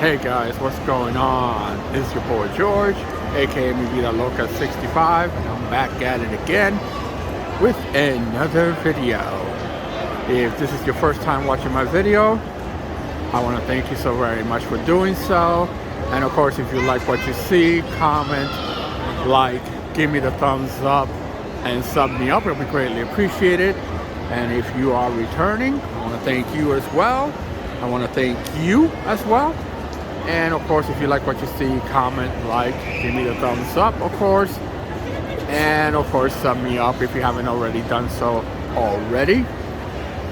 Hey guys, what's going on? It's your boy George, aka Mi Vida Loca 65, and I'm back at it again with another video. If this is your first time watching my video, I want to thank you so very much for doing so. And of course, if you like what you see, comment, like, give me the thumbs up, and sub me up. It'll be greatly appreciated. And if you are returning, I want to thank you as well. I want to thank you as well. And of course, if you like what you see, comment, like, give me the thumbs up, of course. And of course, sub me up if you haven't already done so already.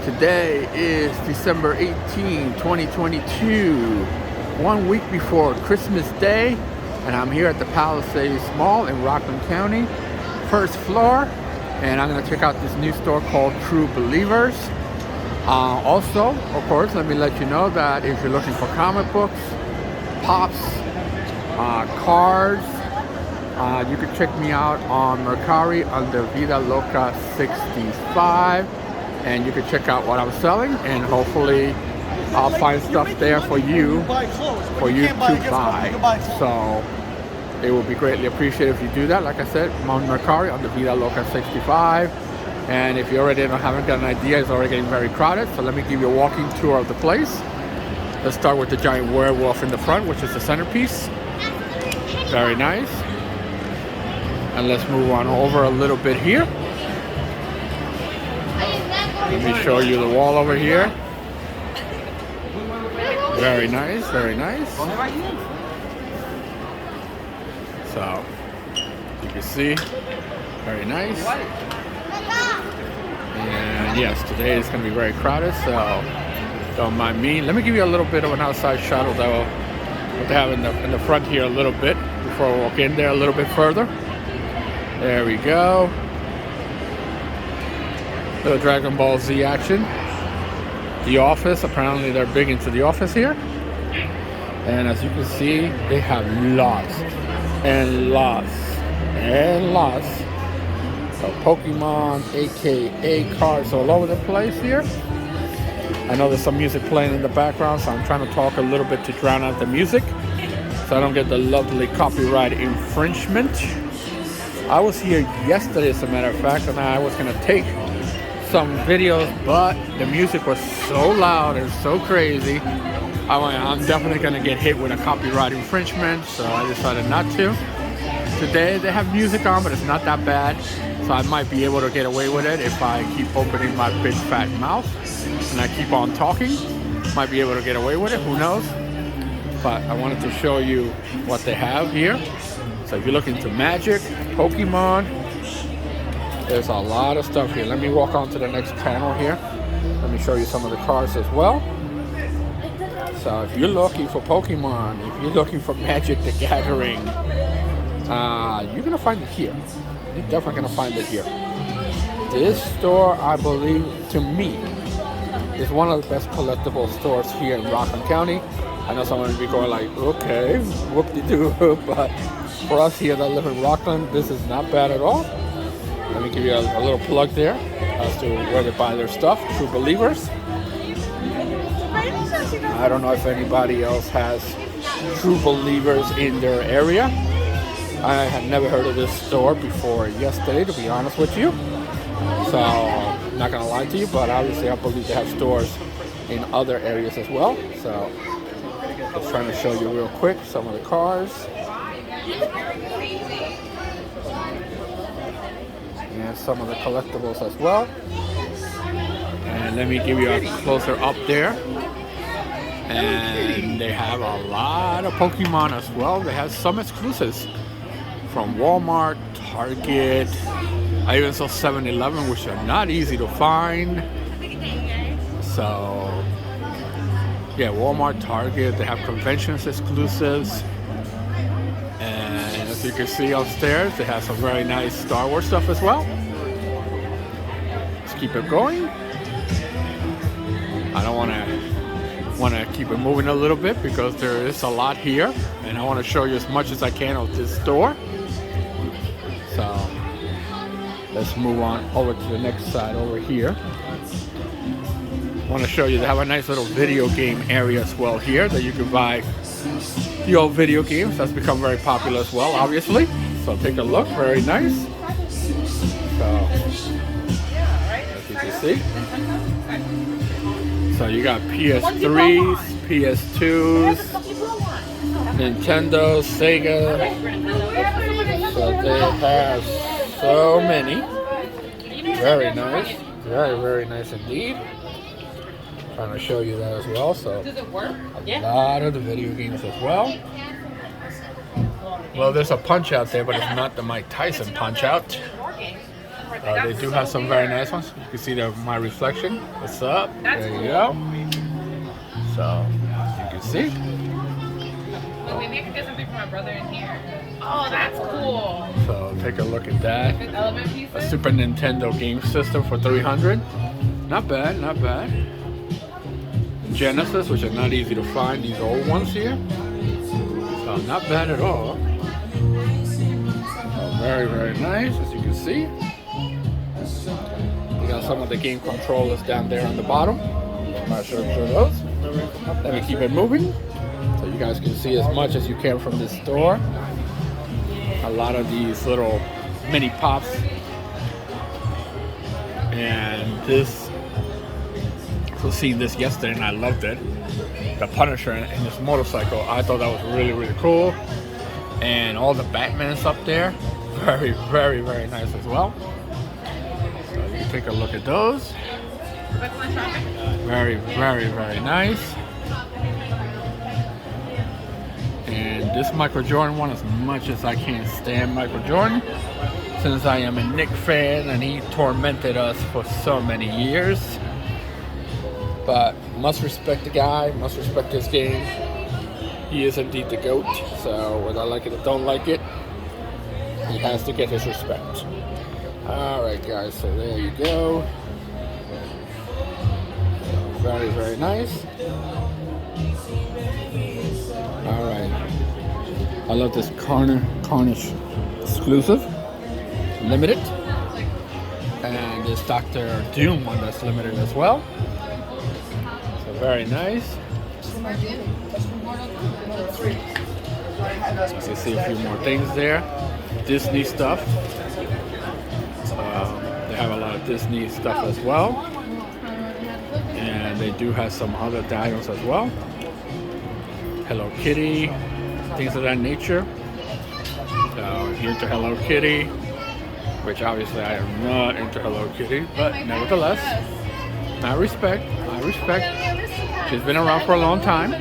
Today is December 18, 2022, 1 week before Christmas Day. And I'm here at the Palisades Mall in Rockland County, first floor. And I'm going to check out this new store called True Believers. Also, of course, let me let you know that if you're looking for comic books, pops, cars, you can check me out on Mercari under Vida Loca 65, and you can check out what I'm selling, and hopefully I'll find stuff there for you to buy. So it would be greatly appreciated if you do that. Like I said, I'm on Mercari under Vida Loca 65, and if you already haven't got an idea, it's already getting very crowded. So let me give you a walking tour of the place. Let's start with the giant werewolf in the front, which is the centerpiece. Very nice. And let's move on over a little bit here. Let me show you the wall over here. Very nice, very nice. So, you can see, very nice. And yes, today is going to be very crowded, so don't mind me. Let me give you a little bit of an outside shot of what they have in the front here a little bit before I walk in there a little bit further. There we go. Little Dragon Ball Z action. The Office, apparently they're big into The Office here. And as you can see, they have lots and lots and lots of Pokemon, aka cards all over the place here. I know there's some music playing in the background, so I'm trying to talk a little bit to drown out the music so I don't get the lovely copyright infringement. I was here yesterday, as a matter of fact, and I was going to take some videos, but the music was so loud and so crazy. I'm definitely going to get hit with a copyright infringement, so I decided not to. Today they have music on, but it's not that bad, so I might be able to get away with it if I keep opening my big fat mouth and I keep on talking. Might be able to get away with it, who knows? But I wanted to show you what they have here. So if you're looking to Magic, Pokemon, there's a lot of stuff here. Let me walk on to the next panel here. Let me show you some of the cards as well. So if you're looking for Pokemon, if you're looking for Magic the Gathering, you're gonna find it here. You're definitely gonna find it here. This store, I believe, to me, is one of the best collectible stores here in Rockland County. I know someone will be going like, okay, whoop-de-doo, but for us here that live in Rockland, this is not bad at all. Let me give you a little plug there as to where they buy their stuff. True Believers. I don't know if anybody else has True Believers in their area. I had never heard of this store before yesterday, to be honest with you. So, I'm not going to lie to you, but obviously I believe they have stores in other areas as well. So, just trying to show you real quick some of the cars. And some of the collectibles as well. And let me give you a closer up there. And they have a lot of Pokemon as well. They have some exclusives from Walmart, Target. I even saw 7-Eleven, which are not easy to find. So, yeah, Walmart, Target, they have conventions exclusives. And as you can see upstairs, they have some very nice Star Wars stuff as well. Let's keep it going. I don't want to keep it moving a little bit because there is a lot here, and I want to show you as much as I can of this store. So let's move on over to the next side over here. want to show you, they have a nice little video game area as well here that you can buy the old video games. That's become very popular as well, obviously. So take a look, very nice. So, as you can see. So you got PS3s, PS2s, Nintendo, Sega. So they have so many. Very nice. Very, very nice indeed. Trying to show you that as well. So a lot of the video games as well. Well, there's a Punch Out there, but it's not the Mike Tyson Punch Out. They do have some very nice ones. You can see my reflection. What's up? There you go. So you can see. Well, maybe I could get something for my brother in here. Oh, that's cool. So take a look at that. Element pieces. A Super Nintendo game system for $300. Not bad, not bad. Genesis, which are not easy to find, these old ones here. So not bad at all. So very, very nice, as you can see. We got some of the game controllers down there on the bottom. I'm not sure those. Let me keep it moving so you guys can see as much as you can from this store. A lot of these little mini pops. And this, I was seeing this yesterday and I loved it. The Punisher and this motorcycle, I thought that was really, really cool. And all the Batmans up there, very, very, very nice as well. So you can take a look at those. Very, very, very nice. And this Michael Jordan one, as much as I can't stand Michael Jordan, since I am a Knick fan and he tormented us for so many years. But must respect the guy, must respect his game. He is indeed the GOAT, so whether I like it or don't like it, he has to get his respect. Alright guys, so there you go. Very, very nice. Alright. I love this Carnage exclusive. Limited. And this Dr. Doom one that's limited as well. So very nice. So you see a few more things there. Disney stuff. They have a lot of Disney stuff as well. And they do have some other items as well. Hello Kitty, things of that nature. So if you're into Hello Kitty, which obviously I am not into Hello Kitty, but nevertheless, I respect. She's been around for a long time.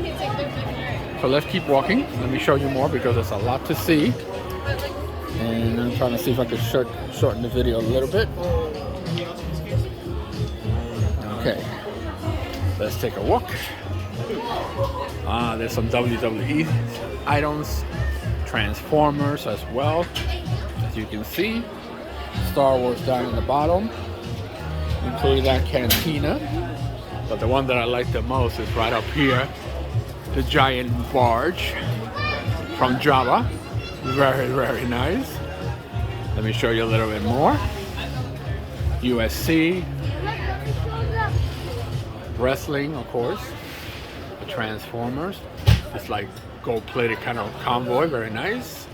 So let's keep walking. Let me show you more because there's a lot to see. And I'm trying to see if I can shorten the video a little bit. Okay, let's take a walk. There's some WWE items, Transformers as well, as you can see. Star Wars down in the bottom, including that cantina. But the one that I like the most is right up here, the giant barge from Java. Very, very nice. Let me show you a little bit more. USC, wrestling, of course. The Transformers. It's like gold-plated kind of convoy, very nice.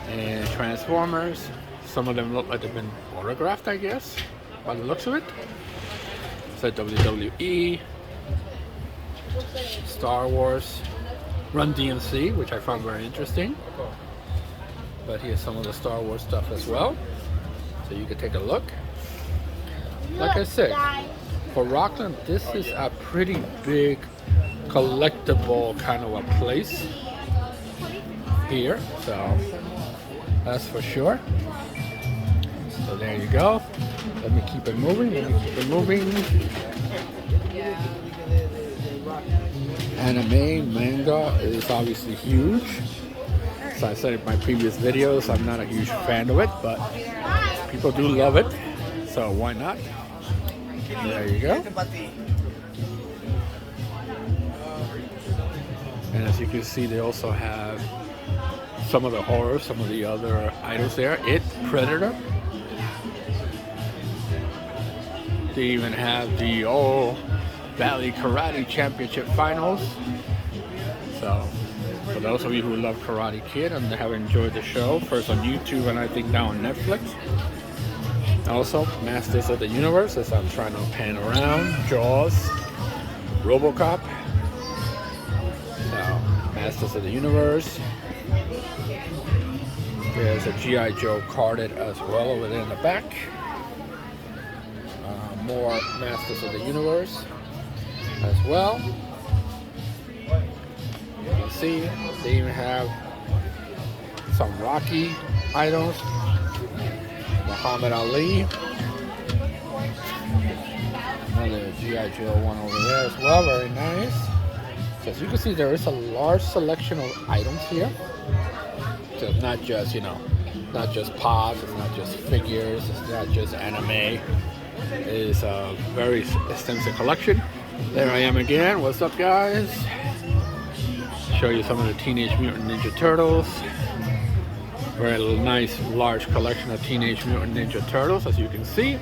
And Transformers. Some of them look like they've been autographed, I guess, by the looks of it. It's like WWE, Star Wars, Run DMC, which I found very interesting. But here's some of the Star Wars stuff as well, so you can take a look. Like I said, for Rockland, this is a pretty big collectible kind of a place here, so that's for sure. So there you go. Let me keep it moving. Anime, manga is obviously huge. So I said in my previous videos, I'm not a huge fan of it, but people do love it. So why not? There you go. And as you can see, they also have some of the horror, some of the other items there. It, Predator. They even have the All Valley Karate Championship Finals. So, for those of you who love Karate Kid and have enjoyed the show, first on YouTube and I think now on Netflix. Also, Masters of the Universe, as I'm trying to pan around. Jaws, RoboCop. So, Masters of the Universe. There's a G.I. Joe carded as well over there in the back. More Masters of the Universe as well. You can see they even have some Rocky items. Muhammad Ali. Another G.I. Joe one over there as well. Very nice. So as you can see, there is a large selection of items here. So it's not just, not just pops, it's not just figures, it's not just anime. It is a very extensive collection. There I am again. What's up, guys? Show you some of the Teenage Mutant Ninja Turtles. Very nice, large collection of Teenage Mutant Ninja Turtles, as you can see.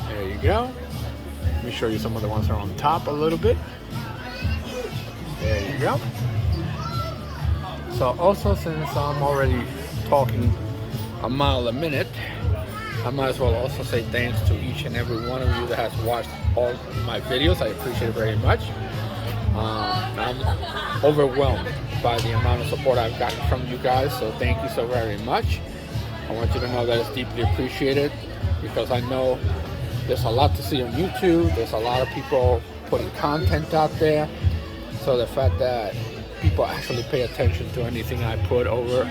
There you go. Let me show you some of the ones that are on top a little bit. There you go. So also, since I'm already talking a mile a minute, I might as well also say thanks to each and every one of you that has watched all my videos. I appreciate it very much. I'm overwhelmed by the amount of support I've gotten from you guys, so thank you so very much. I want you to know that it's deeply appreciated, because I know there's a lot to see on YouTube. There's a lot of people putting content out there, so the fact that people actually pay attention to anything I put over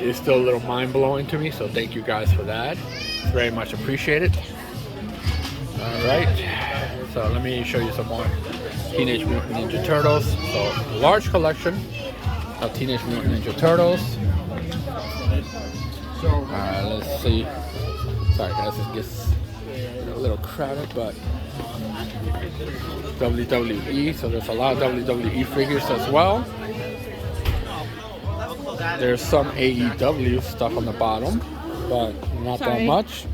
is still a little mind-blowing to me, so thank you guys for that. It's very much appreciated. Alright, so let me show you some more Teenage Mutant Ninja Turtles. So, large collection of Teenage Mutant Ninja Turtles. Let's see. Sorry guys, it gets a little crowded, but WWE, so there's a lot of WWE figures as well. There's some AEW stuff on the bottom, but not that much.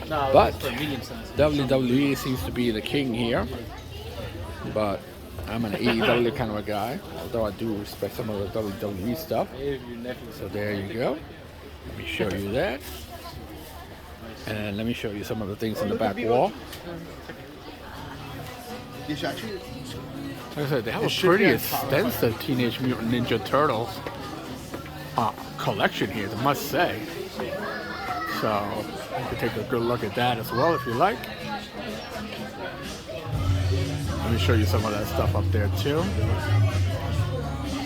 But WWE seems to be the king here. But I'm an AEW kind of a guy, although I do respect some of the WWE stuff. So there you go. Let me show you that. And let me show you some of the things in the back wall. Like I said, they have a pretty extensive Teenage Mutant Ninja Turtles collection here, I must say. So you can take a good look at that as well if you like. Let me show you some of that stuff up there too.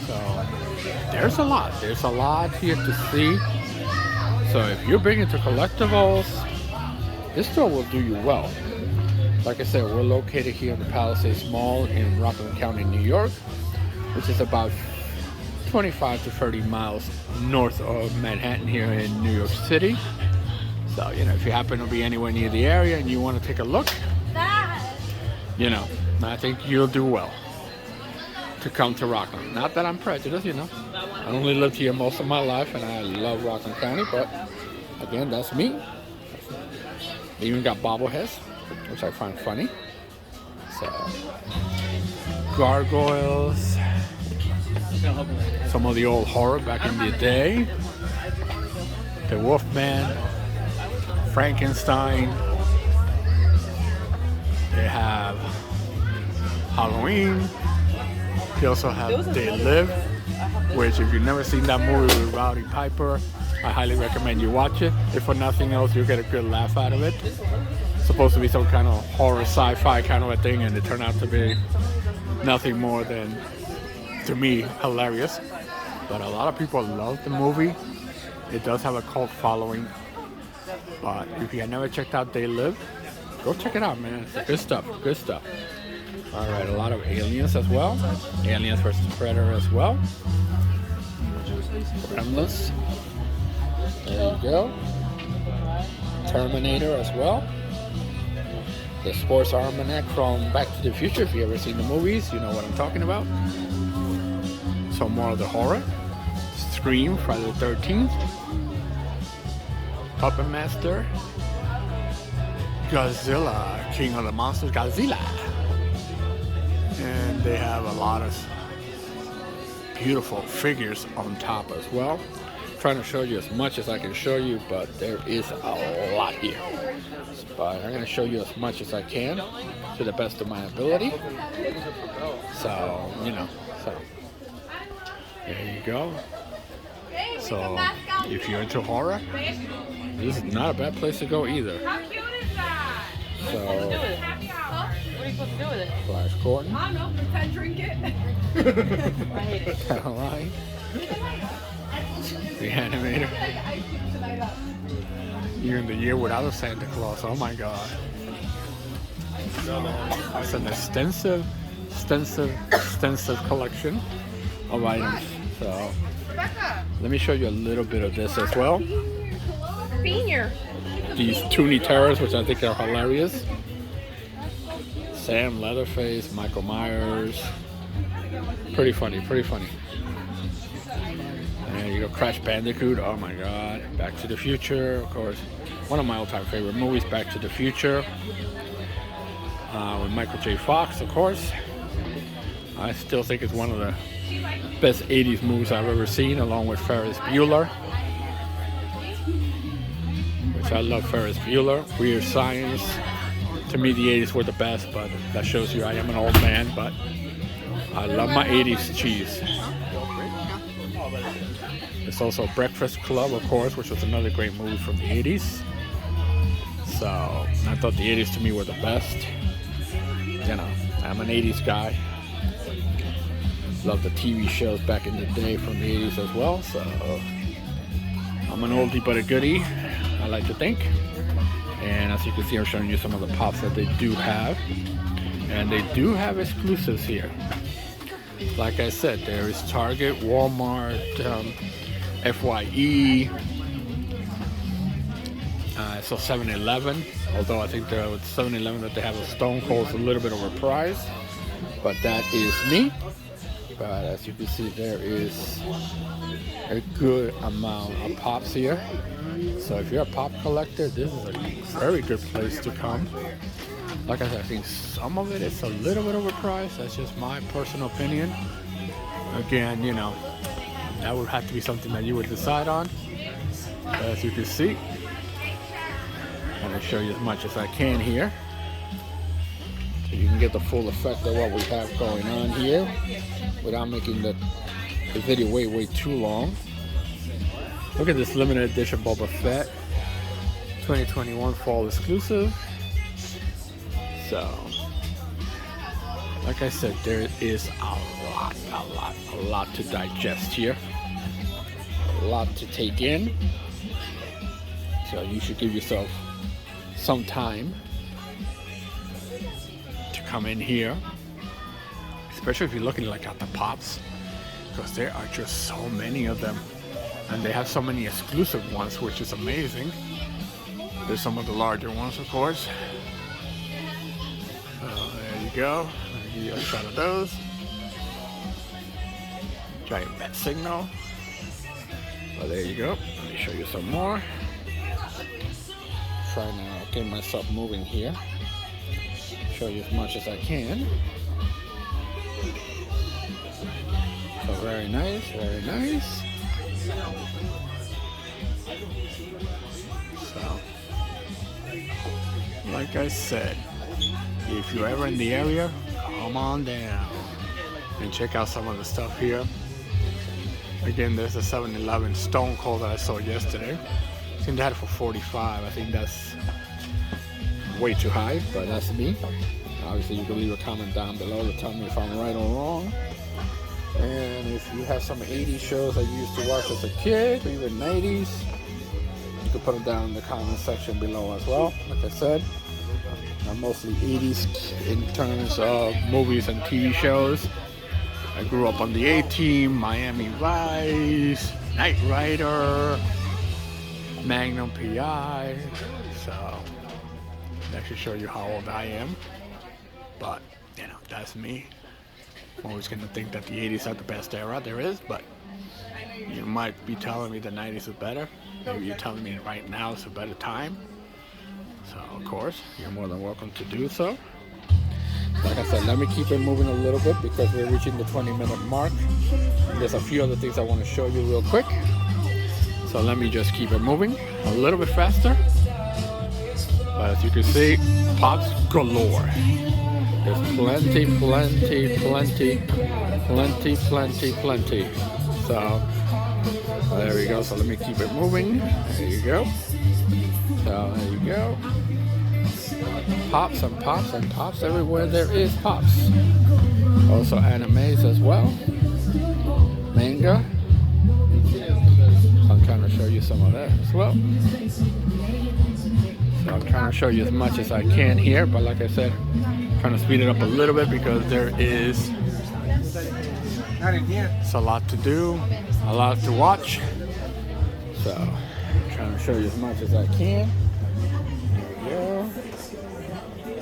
So there's a lot. There's a lot here to see. So if you're big into collectibles, this store will do you well. Like I said, we're located here in the Palisades Mall in Rockland County, New York, which is about 25 to 30 miles north of Manhattan here in New York City. So, if you happen to be anywhere near the area and you want to take a look, I think you'll do well to come to Rockland. Not that I'm prejudiced, I only lived here most of my life and I love Rockland County, but again, that's me. They even got bobbleheads, which I find funny. So, gargoyles, some of the old horror back in the day, the Wolfman, Frankenstein. They have Halloween. They also have They Live, which if you've never seen that movie with Rowdy Piper, I highly recommend you watch it. If for nothing else, you'll get a good laugh out of it. It's supposed to be some kind of horror sci-fi kind of a thing, and it turned out to be nothing more than, to me, hilarious. But a lot of people love the movie. It does have a cult following. But if you have never checked out They Live, go check it out, man. It's good stuff, good stuff. Alright, a lot of Aliens as well. Aliens vs. Predator as well. Gremlins. There you go. Terminator as well. The Sports Almanac from Back to the Future. If you ever seen the movies, you know what I'm talking about. Some more of the horror. Scream, Friday the 13th. Puppet Master. Godzilla, King of the Monsters, Godzilla. And they have a lot of beautiful figures on top as well. Trying to show you as much as I can show you, but there is a lot here. But I'm going to show you as much as I can to the best of my ability. So, you know, so there you go. So if you're into horror, this is not a bad place to go either. How cute is that? So, What are you supposed to do with it? Flash Gordon. I don't know, pretend drink it. I hate it. Caroline. The animator. You're in the year without a Santa Claus. Oh my God. It's an extensive collection of items. So let me show you a little bit of this as well. Senior. These Toonie Terrors, which I think are hilarious. Sam Leatherface, Michael Myers. Pretty funny, pretty funny. And you go Crash Bandicoot, oh my God. Back to the Future, of course. One of my all-time favorite movies, Back to the Future. With Michael J. Fox, of course. I still think it's one of the best 80s movies I've ever seen, along with Ferris Bueller. Which I love Ferris Bueller. Weird Science. To me, the 80s were the best, but that shows you I am an old man, but I love my 80s cheese. There's also Breakfast Club, of course, which was another great movie from the 80s. So, I thought the 80s to me were the best. You know, I'm an 80s guy. Love the TV shows back in the day from the 80s as well. So, I'm an oldie but a goodie, I like to think. And as you can see, I'm showing you some of the pops that they do have. And they do have exclusives here. Like I said, there is Target, Walmart, FYE, so 7-Eleven. Although I think with 7-Eleven that they have a Stone Cold is a little bit of a prize. But that is me. But as you can see, there is a good amount of pops here. So if you're a pop collector, this is a very good place to come. Like I said, I think some of it is a little bit overpriced. That's just my personal opinion. Again, you know, that would have to be something that you would decide on. As you can see, I'm going to show you as much as I can here, so you can get the full effect of what we have going on here without making the video way too long. Look at this limited edition Boba Fett 2021 fall exclusive. So, like I said, there is a lot to digest here. A lot to take in. So you should give yourself some time to come in here. Especially if you're looking like at the pops. Because there are just so many of them. And they have so many exclusive ones, which is amazing. There's some of the larger ones, of course. So there you go. I'll give you a shot of those. Giant bat signal. Well, there you go. Let me show you some more. Trying to get myself moving here. Show you as much as I can. So very nice, very nice. So, like I said, if you're ever in the area, come on down and check out some of the stuff here. Again, there's a 7-Eleven Stone Cold that I saw yesterday. I think they had it for $45. I think that's way too high, but that's me. Obviously, you can leave a comment down below to tell me if I'm right or wrong. And if you have some 80s shows that you used to watch as a kid, or even 90s, you can put them down in the comment section below as well. Like I said, I'm mostly 80s in terms of movies and TV shows. I grew up on the A-Team, Miami Vice, Knight Rider, Magnum PI. So that should show you how old I am. But, you know, that's me. I'm always going to think that the 80s are the best era there is, but you might be telling me the 90s is better. Maybe you're telling me right now is a better time. So of course, you're more than welcome to do so. Like I said, let me keep it moving a little bit because we're reaching the 20-minute mark. There's a few other things I want to show you real quick. So let me just keep it moving a little bit faster. But as you can see, pops galore. There's plenty. So there we go. So let me keep it moving. There you go. So there you go. Pops and pops and pops everywhere there is pops. Also animes as well. Manga. So I'm trying to show you some of that as well. So I'm trying to show you as much as I can here, but like I said, I'm trying to speed it up a little bit because there is it's a lot to do, a lot to watch. So I'm trying to show you as much as I can. There we go.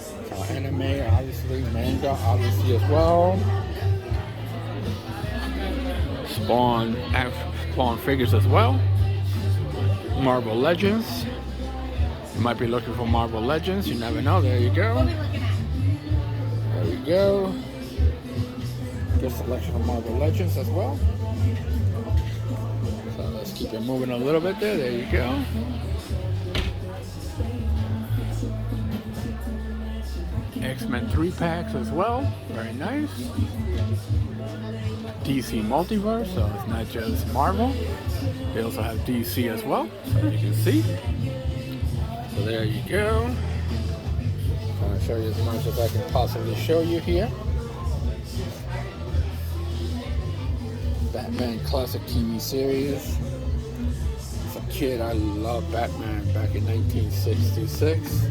So anime, obviously, manga, obviously as well. Spawn figures as well. Marvel Legends. You might be looking for Marvel Legends. You never know. There you go. There we go. Good selection of Marvel Legends as well. So let's keep it moving a little bit there. There you go. X-Men 3-packs as well. Very nice. DC Multiverse, so it's not just Marvel. They also have DC as well, so you can see. So there you go. I'm trying to show you as much as I can possibly show you here. Batman classic TV series. As a kid, I loved Batman back in 1966.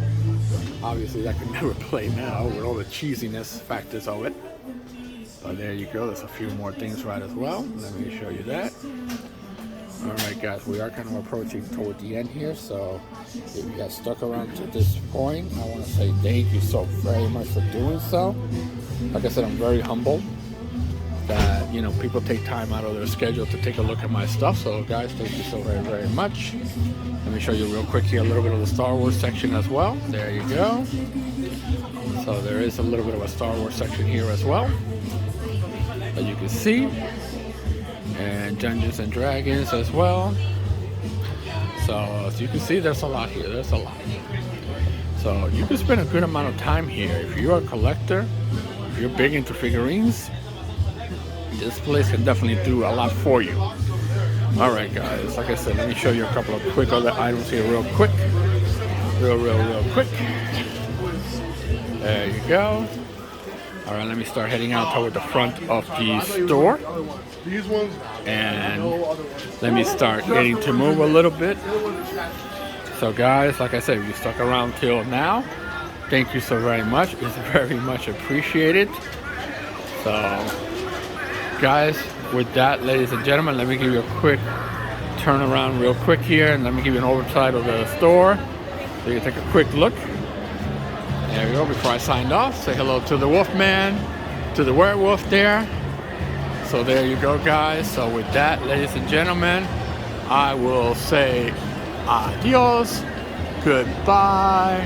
Obviously, that could never play now with all the cheesiness factors of it. But there you go. There's a few more things right as well. Let me show you that. Alright guys, we are kind of approaching toward the end here, so if you have stuck around to this point, I want to say thank you so very much for doing so. Like I said, I'm very humbled that, you know, people take time out of their schedule to take a look at my stuff. So guys, thank you so very much. Let me show you real quick here a little bit of the Star Wars section as well. There you go. So there is a little bit of a Star Wars section here as well, as you can see. And Dungeons and Dragons as well. So as you can see, there's a lot here. There's a lot. So you can spend a good amount of time here. If you're a collector, if you're big into figurines, this place can definitely do a lot for you. Alright guys, like I said, let me show you a couple of quick other items here real quick. Real quick. There you go. Alright, let me start heading out toward the front of the store. And let me start getting to move a little bit. So guys, like I said, if you stuck around till now, thank you so very much. It's very much appreciated. So guys, with that, ladies and gentlemen, let me give you a quick turnaround real quick here, and let me give you an oversight of the store so you can take a quick look. There we go. Before I signed off, say hello to the Wolfman, to the werewolf there. So there you go, guys. So with that, ladies and gentlemen, I will say adios, goodbye,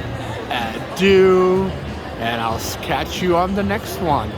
adieu, and I'll catch you on the next one.